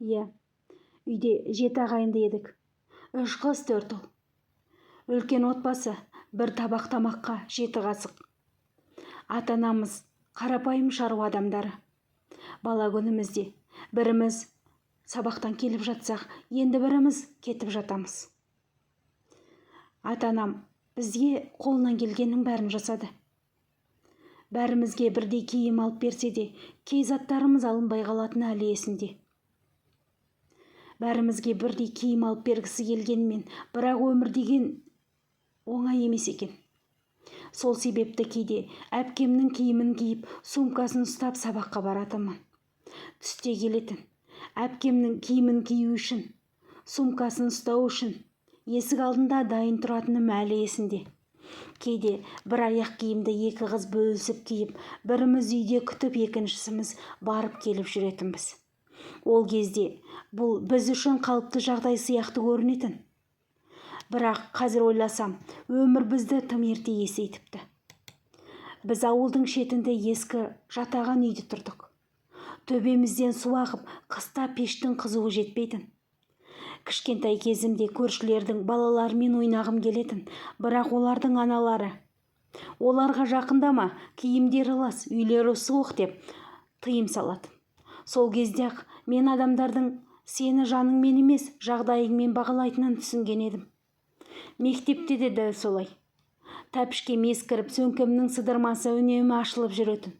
Иә, үйде 7 ағайынды едік. 3 қыз 4 ұл. Үлкен отбасы, бір табақ тамаққа 7 қасық. Ата-анамыз қарапайым шаруа адамдары. Бала күнімізде біріміз сабақтан келіп жатсақ, енді біріміз кетіп жатамыз. Ата-анам бізге қолынан келгеннің бәрін жасады. Бәрімізге бірдей киім алып берсе де, кей заттарымыз алынбай қалатыны әлі есімде. Бәрімізге бірдей киім алып бергісі келгенмен, бірақ өмір деген оңай емес екен. Сол себепті кейде әпкемнің киімін киіп, сумкасын ұстап сабаққа баратынмын. Түсте келетін әпкемнің киімін кию үшін, сумкасын ұстау үшін есік алдында дайын тұратыным әлі есімде. Кейде бір аяқ киімді 2 қыз бөлісіп киіп, біріміз үйде күтіп, екіншісіміз барып келіп жүретінбіз. Ол кезде бұл біз үшін қалыпты жағдай сияқты көрінетін. Бірақ қазір ойласам, өмір бізді тым ерте есейтіпті. Біз ауылдың шетінде ескі жатаған үйде тұрдық. Төбемізден су ағып, қыста пештің қызуы жетпейтін. Кішкентай кезімде көршілердің балаларымен ойнағым келетін, бірақ олардың аналары оларға жақындама, киімдері лас, үйлері суық деп тыйым салатын. Сол кезде-ақ мен адамдардың сені жаныңмен емес, жағдайыңмен бағалайтынын түсінген едім. Мектепте де дәл солай. Тәпішке ескіріп, сөмкемнің сыдырмасы үнемі ашылып жүретін.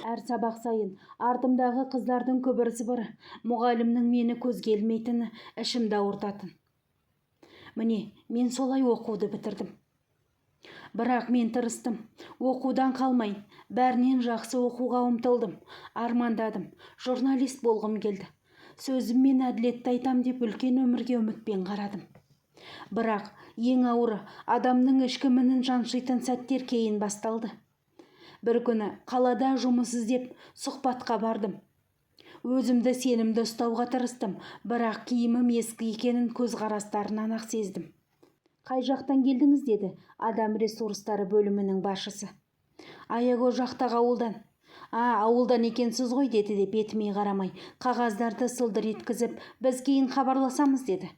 Әр сабақ сайын артымдағы қыздардың күбір-сыбыры, мұғалімнің мені көзге ілмейтіні ішімді ауыртатын. Міне, мен солай оқуды бітірдім. Бірақ мен тырыстым. Оқудан қалмай, бәрінен жақсы оқуға ұмтылдым, армандадым. Журналист болғым келді. Сөзіммен әділетті айтам деп үлкен өмірге үмітпен қарадым. Бірақ ең ауыры адамның ішкі мінін жаншитын сәттер кейін басталды. Бір күні қалада жұмыс іздеп сұхбатқа бардым. Өзімді сенімді ұстауға тырыстым, бірақ киімім ескі екенін көзқарастарынан ақ сездім. Қай жақтан келдіңіз деді адам ресурстары бөлімінің басшысы. Аягөз жақтағы ауылдан. Ауылдан екенсіз ғой деді де бетіме қарамай, қағаздарды сылдыр еткізіп, біз кейін хабарласамыз деді.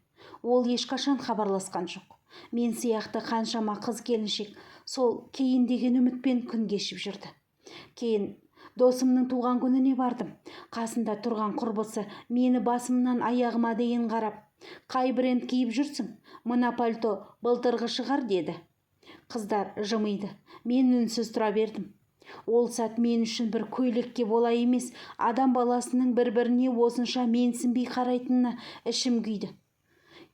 Ол ешқашан хабарласқан жоқ. Мен сияқты қаншама қыз келіншек сол кейін деген үмітпен күн кешіп жүрді. Кейін досымның туған күніне бардым. Қасында тұрған құрбысы мені басымнан аяғыма дейін қарап, қай бренд киіп жүрсің? Мына пальто былтырғы шығар деді. Қыздар жымиды. Мен үнсіз тұра бердім. Ол сәт мен үшін бір көйлекке бола емес, адам баласының бір-біріне осынша менсінбей қарайтынына ішім күйді.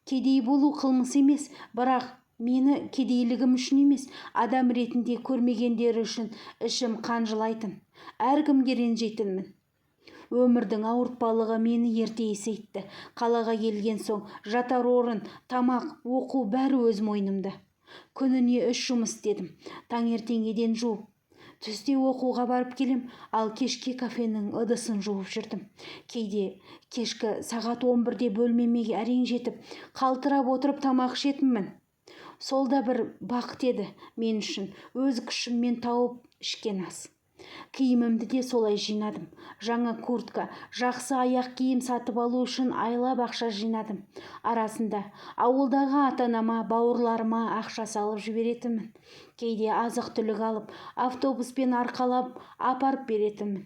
Кедей болу қылмыс емес, бірақ мені кедейлігім үшін емес, адам ретінде көрмегендері үшін ішім қанжылайтын. Әркімге ренжитінмін. Өмірдің ауыртпалығы мені ерте есейтті. Қалаға келген соң жатар орын, тамақ, оқу бәрі өз мойнымда. Күніне 3 жұмыс істедім. Таңертеңгіден жуып, түсте оқуға барып келем, ал кешке кафенің ыдысын жуып жүрдім. Кейде кешкі сағат 11-де бөлмеме әрең жетіп, қалтырап отырып тамақ ішетінмін. Сол да бір бақыт еді мен үшін, өз күшіммен тауып ішкен ас. Киімімді де солай жинадым. Жаңа куртка, жақсы аяқ киім сатып алу үшін айлап ақша жинадым. Арасында ауылдағы ата-анама, бауырларыма ақша салып жіберетінмін. Кейде азық-түлік алып, автобуспен арқалап апарып беретінмін.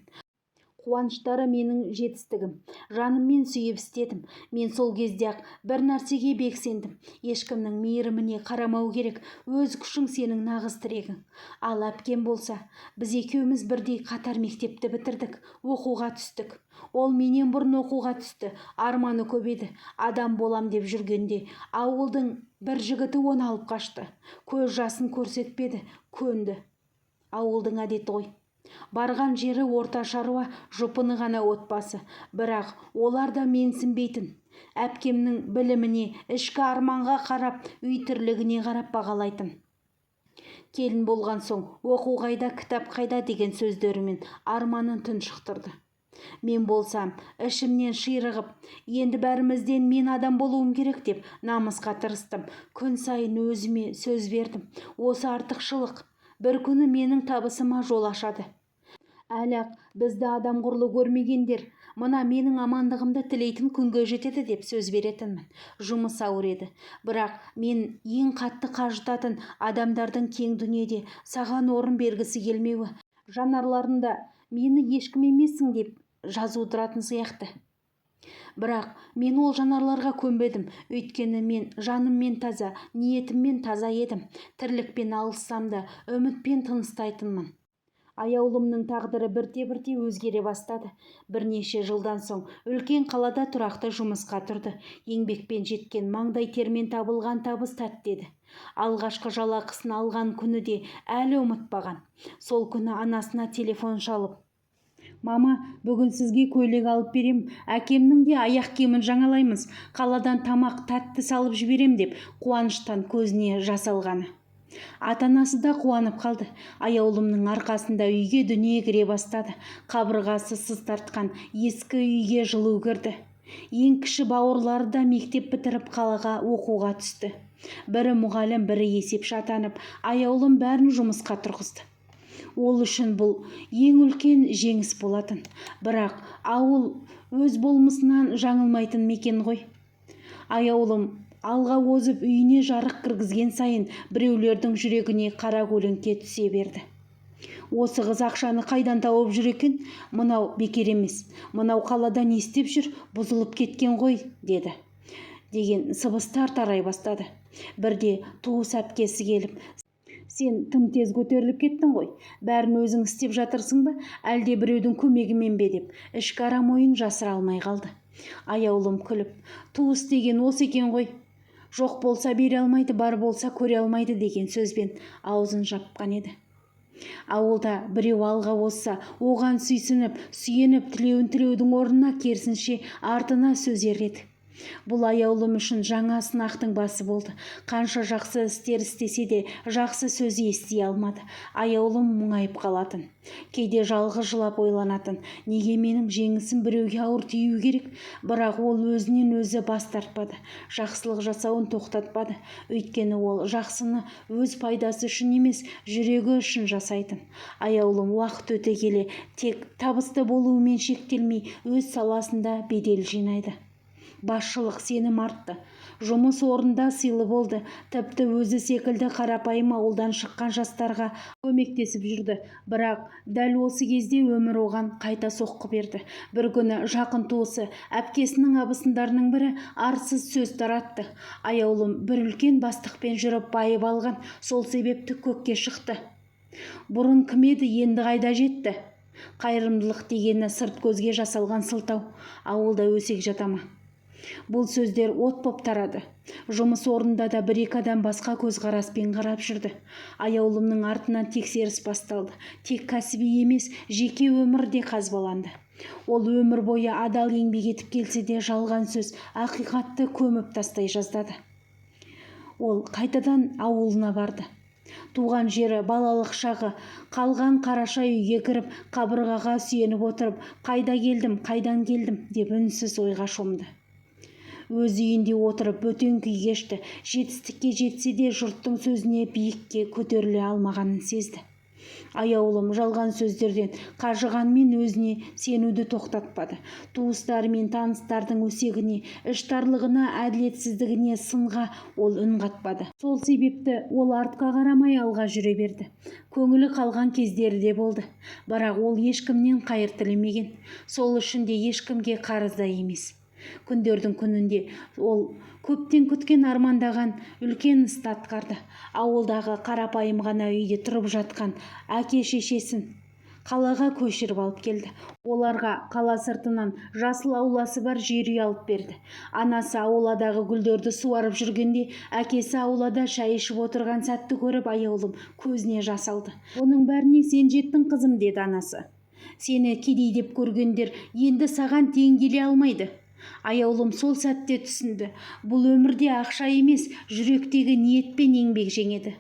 Қуаныштары менің жетістігім. Жаныммен сүйіп істедім. Мен сол кезде-ақ бір нәрсеге бексендім. Ешкімнің мейіріміне қарамау керек. Өз күшің сенің нағыз тірегің. Ал әпкем болса, біз екеуміз бірдей қатар мектепті бітірдік, оқуға түстік. Ол менен бұрын оқуға түсті. Арманы көп еді. Адам болам деп жүргенде ауылдың бір жігіті оны алып қашты. Көз жасын көрсетпеді, көнді. Ауылдың әдеті ғой. Барған жері орта шаруа, жұпыны ғана отбасы. Бірақ олар да менсінбейтін. Әпкемнің біліміне, ішкі арманға қарап, үй тірлігіне қарап бағалайтын. Келін болған соң, оқу қайда, кітап қайда деген сөздерімен арманын тұншықтырды. Мен болсам, ішімнен ширығып, енді бәрімізден мен адам болуым керек деп намысқа тырыстым. Күн сайын өзіме сөз бердім. Осы артықшылық бір күні менің табысыма жол ашады. Әлі-ақ бізді адам құрлы көрмегендер, мына менің амандығымды тілейтін күнге жетеді деп сөз беретінмін. Жұмыс ауыр еді, бірақ мен ең қатты қажытатын адамдардың кең дүниеде саған орын бергісі келмеуі, жанарларында мені ешкім емессің деп жазудыратын сияқты. Бірақ мен ол жанарларға көнбедім, өйткені мен жаныммен таза, ниетіммен таза едім. Тірлікпен алыссам да үмітпен тыныстайтынмын. Аяулымның тағдыры бірте-бірте өзгере бастады. Бірнеше жылдан соң үлкен қалада тұрақты жұмысқа тұрды. Еңбекпен жеткен, маңдай термен табылған табыс тәтті еді. Алғашқы жалақысын алған күні де әлі ұмытпаған. Сол күні анасына телефон шалып: «Мама, бүгін сізге көйлек алып берем, әкемнің де аяқ киімін жаңалаймыз, қаладан тамақ тәтті салып жіберем» деп қуаныштан көзіне жас алғаны. Ата-анасы да қуанып қалды. Аяулымның арқасында үйге дүние кіре бастады. Қабырғасы сыз тартқан ескі үйге жылу кірді. Ең кіші бауырлары да мектеп бітіріп қалаға оқуға түсті. Бірі мұғалім, бірі есепші атанып, аяулым бәрін жұмысқа тұрғызды. Ол үшін бұл ең үлкен жеңіс болатын. Бірақ ауыл өз болмысынан жаңылмайтын мекен ғой. Аяулым алға озып үйіне жарық кіргізген сайын біреулердің жүрегіне қара көлеңке түсе берді. Осы қыз ақшаны қайдан тауып жүр екен? Мынау бекер емес. Мынау қалада не істеп жүр? Бұзылып кеткен ғой, деді. Деген сыбыстар тарай бастады. Бірде туыс әпкесі келіп: «Сен тым тез көтеріліп кеттің ғой. Бәрін өзің істеп жатырсың ба, әлде біреудің көмегімен бе?» деп ішкі арам ойын жасыра алмай қалды. Аяулым күліп: «Туыс деген осы екен ғой. Жоқ болса бере алмайды, бар болса көре алмайды» деген сөзбен аузын жапқан еді. Ауылда біреу алға озса, оған сүйсініп, сүйеніп, тілеуін тілеудің орнына керісінше артына сөз ереді. Бұл аяулым үшін жаңа сынақтың басы болды. Қанша жақсы істер істесе де жақсы сөз ести алмады. Аяулым мұңайып қалатын. Кейде жалғыз жылап ойланатын: неге менің жеңісім біреуге ауыр тиюі керек? Бірақ ол өзінен өзі бас тартпады. Жақсылық жасауын тоқтатпады. Өйткені ол жақсыны өз пайдасы үшін емес, жүрегі үшін жасайтын. Аяулым уақыт өте келе тек табысты болуымен шектелмей, өз саласында бедел жинайды. Басшылық сенім артты. Жұмыс орында сыйлы болды. Тіпті өзі секілді қарапайым ауылдан шыққан жастарға көмектесіп жүрді. Бірақ дәл осы кезде өмір оған қайта соққы берді. Бір күні жақын туысы, әпкесінің абысындарының бірі арсыз сөз таратты. Аяулым бір үлкен бастықпен жүріп байып алған, сол себепті көкке шықты. Бұрын кім еді, енді қайда жетті? Қайырымдылық дегені сырт көзге жасалған сылтау. Ауылда өсек жата ма? Бұл сөздер от боп тарады. Жұмыс орнында да бір-екі адам басқа көзқараспен қарап жүрді. Аяулымның артынан тексеріс басталды. Тек кәсіби емес, жеке өмір де қазбаланды. Ол өмір бойы адал еңбек етіп келсе де жалған сөз, ақиқатты көміп тастай жаздады. Ол қайтадан ауылына барды. Туған жері, балалық шағы, қалған қараша үйге кіріп, қабырғаға сүйеніп отырып, қайдан келдім деп үнсіз ойға шомды. Өз үйінде отырып бөтен күй кешті. Жетістікке жетсе де жұрттың сөзіне биікке көтеріле алмағанын сезді. Аяулым жалған сөздерден қажығанмен өзіне сенуді тоқтатпады. Туыстары мен таныстардың өсегіне, іштарлығына, әділетсіздігіне, сынға ол үн қатпады. Сол себепті ол артқа қарамай алға жүре берді. Көңілі қалған кездері де болды. Бірақ ол ешкімнен қайыр тілемеген. Сол үшін де ешкімге қарыз да емес. Күндердің күнінде ол көптен күткен армандаған үлкен істі атқарды. Ауылдағы қарапайым ғана үйде тұрып жатқан әке-шешесін қалаға көшіріп алып келді. Оларға қала сыртынан жасыл ауласы бар жер үй алып берді. Анасы ауладағы гүлдерді суарып жүргенде, әкесі аулада шай ішіп отырған сәтті көріп, аяулым көзіне жас алды. «Оның бәріне сен жеттің қызым», деді анасы. «Сені кедей деп көргендер енді саған тең келе алмайды». Аяулым сол сәтте түсінді. Бұл өмірде ақша емес, жүректегі ниет пен еңбек жеңеді.